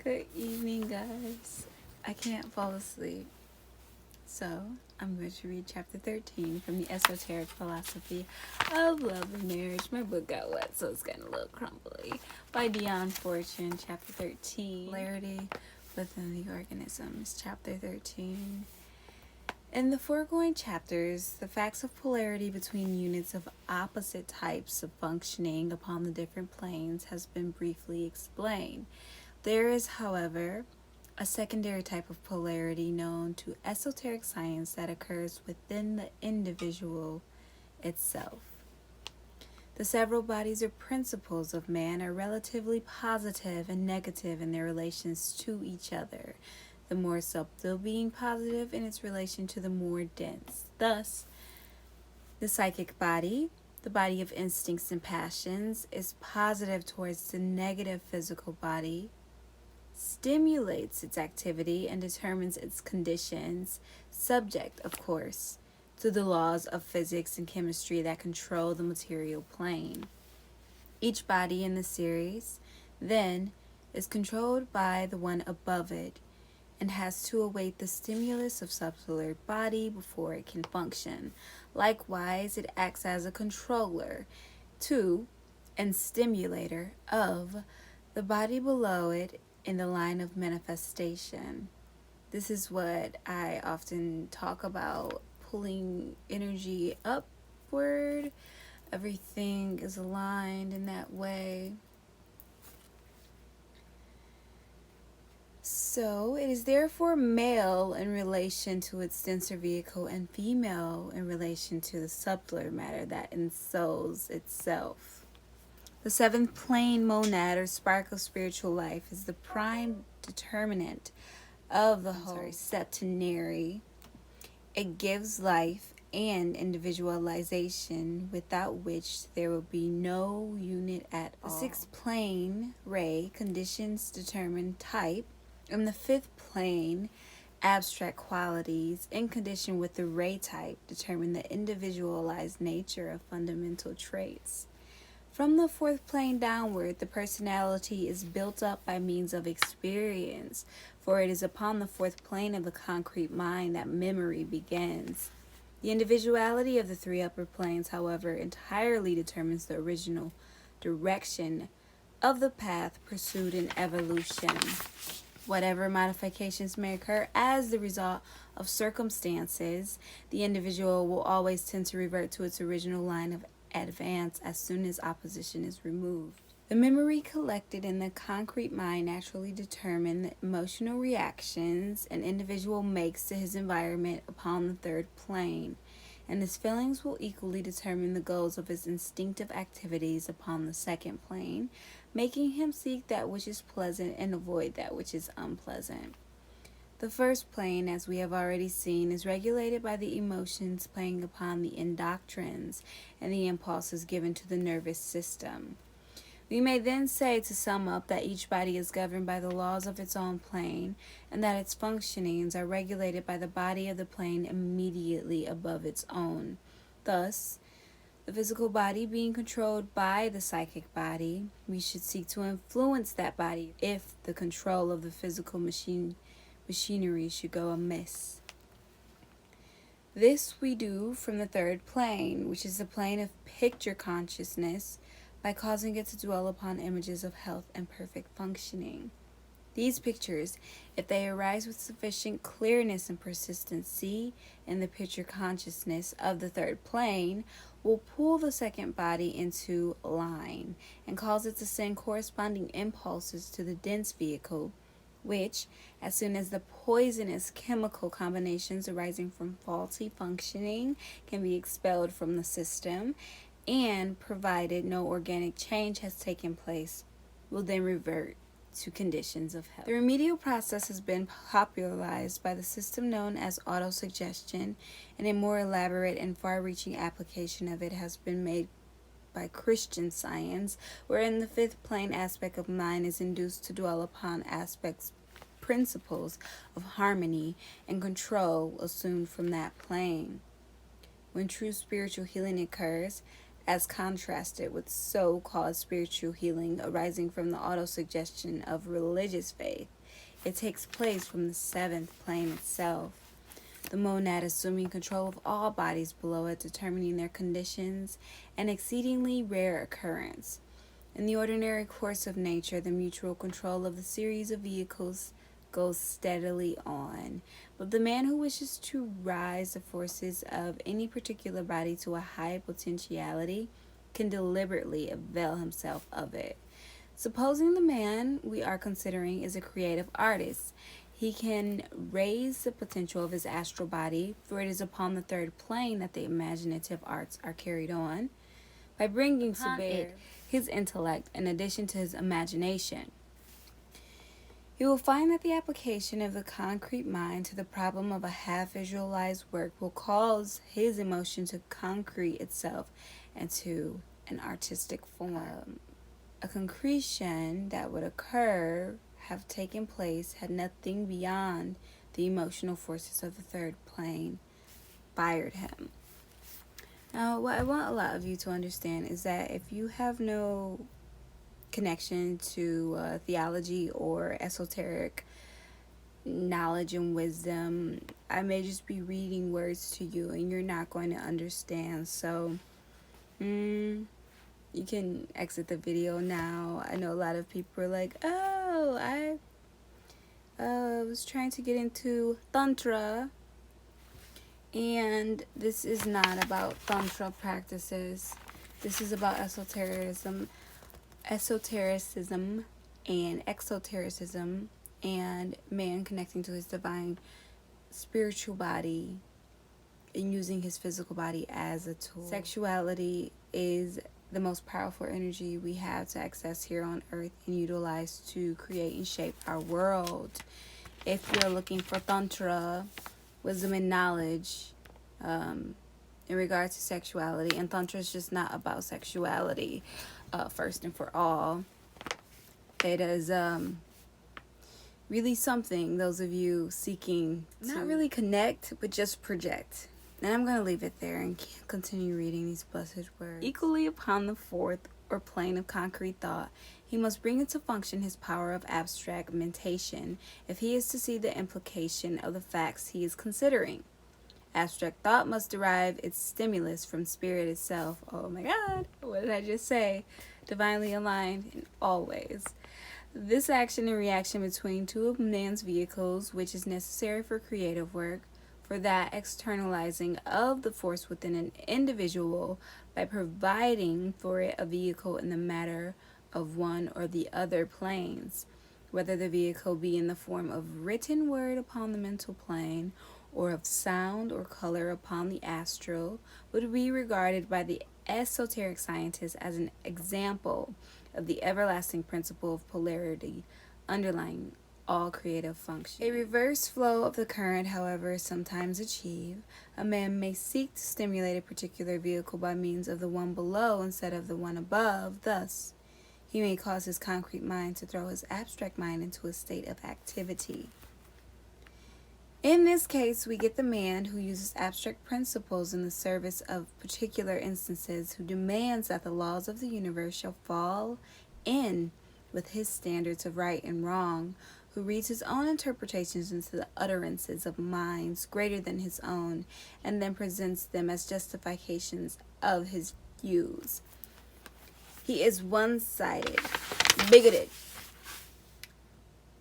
Good evening, guys. I can't fall asleep, so I'm going to read chapter 13 from the Esoteric Philosophy of Love and Marriage. My book got wet, so it's getting a little crumbly. By Dion, chapter 13. Polarity within the organisms, chapter 13. In the foregoing chapters, the facts of polarity between units of opposite types of functioning upon the different planes has been briefly explained. There is, however, a secondary type of polarity known to esoteric science that occurs within the individual itself. The several bodies or principles of man are relatively positive and negative in their relations to each other, the more subtle being positive in its relation to the more dense. Thus, the psychic body, the body of instincts and passions, is positive towards the negative physical body, stimulates its activity, and determines its conditions, subject, of course, to the laws of physics and chemistry that control the material plane. Each body in the series, then, is controlled by the one above it, and has to await the stimulus of subtler body before it can function. Likewise, it acts as a controller to and stimulator of the body below it in the line of manifestation. This is what I often talk about, pulling energy upward. Everything is aligned in that way. So, it is therefore male in relation to its denser vehicle and female in relation to the subtler matter that ensouls itself. The seventh plane monad or spark of spiritual life is the prime determinant of the whole septenary. It gives life and individualization, without which there will be no unit at all. The sixth plane, ray, conditions determine type, and the fifth plane, abstract qualities, in condition with the ray type, determine the individualized nature of fundamental traits. From the fourth plane downward, the personality is built up by means of experience, for it is upon the fourth plane of the concrete mind that memory begins. The individuality of the three upper planes, however, entirely determines the original direction of the path pursued in evolution. Whatever modifications may occur as the result of circumstances, the individual will always tend to revert to its original line of advance as soon as opposition is removed. The memory collected in the concrete mind naturally determine the emotional reactions an individual makes to his environment upon the third plane, and his feelings will equally determine the goals of his instinctive activities upon the second plane, making him seek that which is pleasant and avoid that which is unpleasant. The first plane, as we have already seen, is regulated by the emotions playing upon the endoctrines and the impulses given to the nervous system. We may then say, to sum up, that each body is governed by the laws of its own plane, and that its functionings are regulated by the body of the plane immediately above its own. Thus, the physical body being controlled by the psychic body, we should seek to influence that body if the control of the physical machinery should go amiss. This we do from the third plane, which is the plane of picture consciousness, by causing it to dwell upon images of health and perfect functioning. These pictures, if they arise with sufficient clearness and persistency in the picture consciousness of the third plane, will pull the second body into line and cause it to send corresponding impulses to the dense vehicle, which, as soon as the poisonous chemical combinations arising from faulty functioning can be expelled from the system, and provided no organic change has taken place, will then revert to conditions of health. The remedial process has been popularized by the system known as autosuggestion, and a more elaborate and far-reaching application of it has been made by Christian Science, wherein the fifth plane aspect of mind is induced to dwell upon principles of harmony and control assumed from that plane. When true spiritual healing occurs, as contrasted with so-called spiritual healing arising from the autosuggestion of religious faith. It takes place from the seventh plane itself, the monad assuming control of all bodies below it, determining their conditions, an exceedingly rare occurrence. In the ordinary course of nature, the mutual control of the series of vehicles goes steadily on. But the man who wishes to rise the forces of any particular body to a high potentiality can deliberately avail himself of it. Supposing the man we are considering is a creative artist, he can raise the potential of his astral body, for it is upon the third plane that the imaginative arts are carried on, by bringing to bear his intellect in addition to his imagination. He will find that the application of the concrete mind to the problem of a half-visualized work will cause his emotion to concrete itself into an artistic form. A concretion that would have taken place had nothing beyond the emotional forces of the third plane fired him. Now, what I want a lot of you to understand is that if you have no connection to theology or esoteric knowledge and wisdom, I may just be reading words to you and you're not going to understand. So, you can exit the video now. I know a lot of people are like, oh, I was trying to get into Tantra. And this is not about Tantra practices. This is about esotericism and exotericism, and man connecting to his divine spiritual body and using his physical body as a tool. Sexuality is the most powerful energy we have to access here on earth and utilize to create and shape our world. If you're looking for Tantra, wisdom and knowledge in regards to sexuality, and Tantra is just not about sexuality, first and for all. It is really something those of you seeking to not really connect but just project. And I'm going to leave it there and continue reading these blessed words. Equally upon the fourth or plane of concrete thought, he must bring into function his power of abstract mentation if he is to see the implication of the facts he is considering. Abstract thought must derive its stimulus from spirit itself. Oh my God, what did I just say? Divinely aligned in all ways. This action and reaction between two of man's vehicles, which is necessary for creative work, for that externalizing of the force within an individual by providing for it a vehicle in the matter of one or the other planes, whether the vehicle be in the form of written word upon the mental plane or of sound or color upon the astral, would be regarded by the esoteric scientists as an example of the everlasting principle of polarity underlying all creative function. A reverse flow of the current, however, is sometimes achieved. A man may seek to stimulate a particular vehicle by means of the one below instead of the one above. Thus, he may cause his concrete mind to throw his abstract mind into a state of activity. In this case, we get the man who uses abstract principles in the service of particular instances, who demands that the laws of the universe shall fall in with his standards of right and wrong, who reads his own interpretations into the utterances of minds greater than his own, and then presents them as justifications of his views. He is one-sided, bigoted,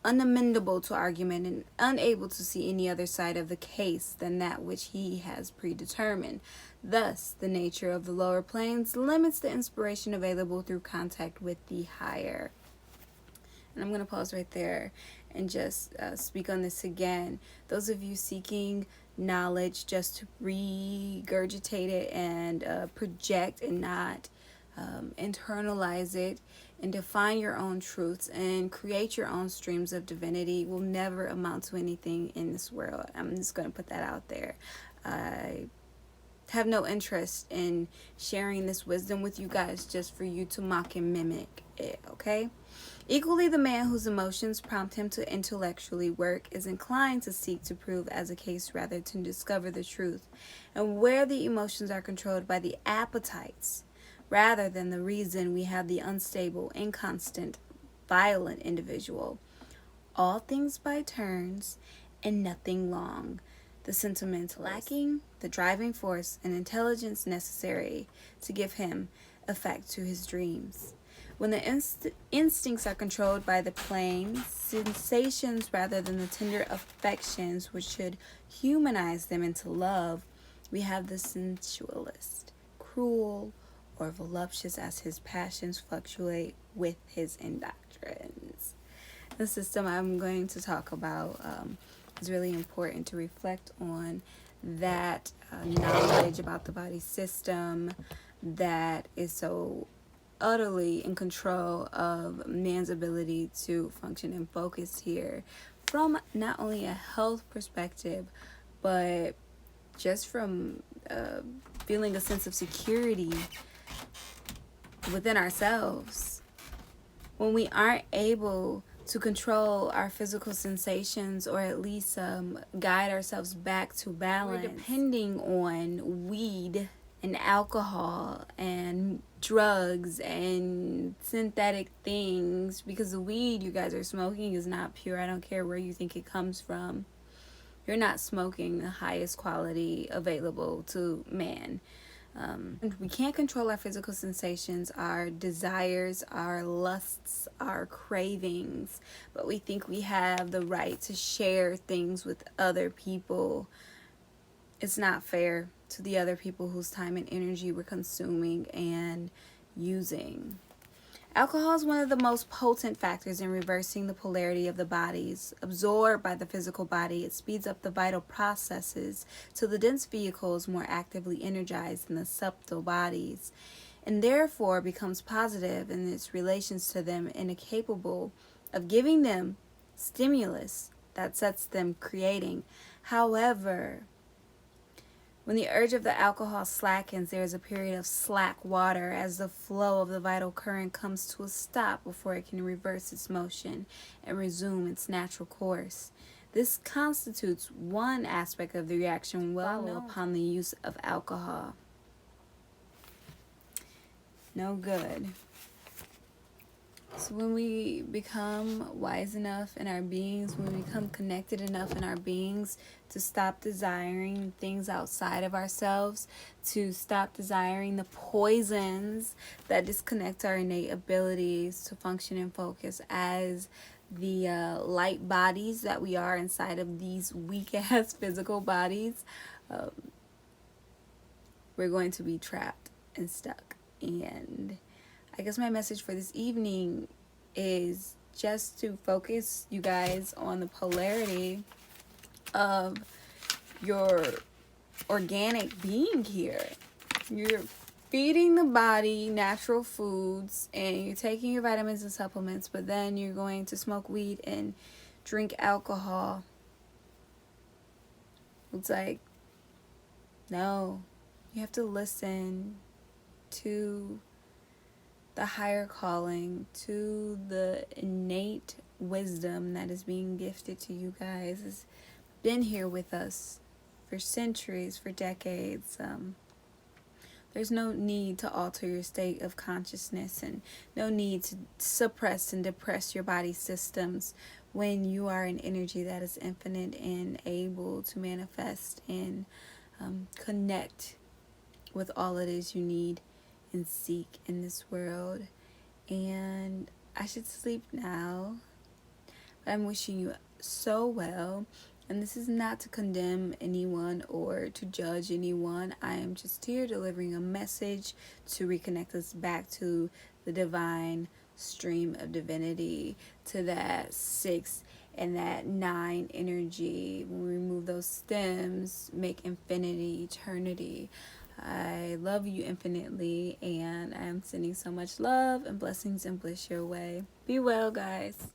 unamendable to argument, and unable to see any other side of the case than that which he has predetermined. Thus, the nature of the lower planes limits the inspiration available through contact with the higher. And I'm going to pause right there and just speak on this again. Those of you seeking knowledge just to regurgitate it and project and not internalize it and define your own truths and create your own streams of divinity will never amount to anything in this world. I'm just going to put that out there. I have no interest in sharing this wisdom with you guys just for you to mock and mimic it, okay? Equally, the man whose emotions prompt him to intellectually work is inclined to seek to prove as a case rather to discover the truth. And where the emotions are controlled by the appetites rather than the reason we have the unstable, inconstant, violent individual. All things by turns and nothing long. The sentimentalist, lacking the driving force and intelligence necessary to give him effect to his dreams. When the instincts are controlled by the plain sensations rather than the tender affections which should humanize them into love, we have the sensualist, cruel or voluptuous as his passions fluctuate with his indoctrines. The system I'm going to talk about is really important to reflect on that knowledge about the body system that is so utterly in control of man's ability to function and focus here from not only a health perspective, but just from feeling a sense of security within ourselves. When we aren't able to control our physical sensations, or at least guide ourselves back to balance, we're depending on weed and alcohol and drugs and synthetic things, because the weed you guys are smoking is not pure. I don't care where you think it comes from. You're not smoking the highest quality available to man. We can't control our physical sensations, our desires, our lusts, our cravings, but we think we have the right to share things with other people. It's not fair to the other people whose time and energy we're consuming and using. Alcohol is one of the most potent factors in reversing the polarity of the bodies. Absorbed by the physical body, it speeds up the vital processes till the dense vehicle is more actively energized in the subtle bodies, and therefore becomes positive in its relations to them and incapable of giving them stimulus that sets them creating. However, when the urge of the alcohol slackens, there is a period of slack water as the flow of the vital current comes to a stop before it can reverse its motion and resume its natural course. This constitutes one aspect of the reaction well known upon the use of alcohol. No good. So when we become wise enough in our beings, when we become connected enough in our beings to stop desiring things outside of ourselves, to stop desiring the poisons that disconnect our innate abilities to function and focus as the light bodies that we are inside of these weak-ass physical bodies, we're going to be trapped and stuck. And I guess my message for this evening is just to focus you guys on the polarity of your organic being here. You're feeding the body natural foods and you're taking your vitamins and supplements, but then you're going to smoke weed and drink alcohol. It's like, no, you have to listen to the higher calling, to the innate wisdom that is being gifted to you guys. It's been here with us for centuries, for decades. There's no need to alter your state of consciousness and no need to suppress and depress your body systems when you are an energy that is infinite and able to manifest and connect with all it is you need and seek in this world. And I should sleep now, but I'm wishing you so well. And this is not to condemn anyone or to judge anyone. I am just here delivering a message to reconnect us back to the divine stream of divinity, to that 6 and that 9 energy. When we remove those stems, make infinity, eternity. I love you infinitely, and I am sending so much love and blessings and bliss your way. Be well, guys.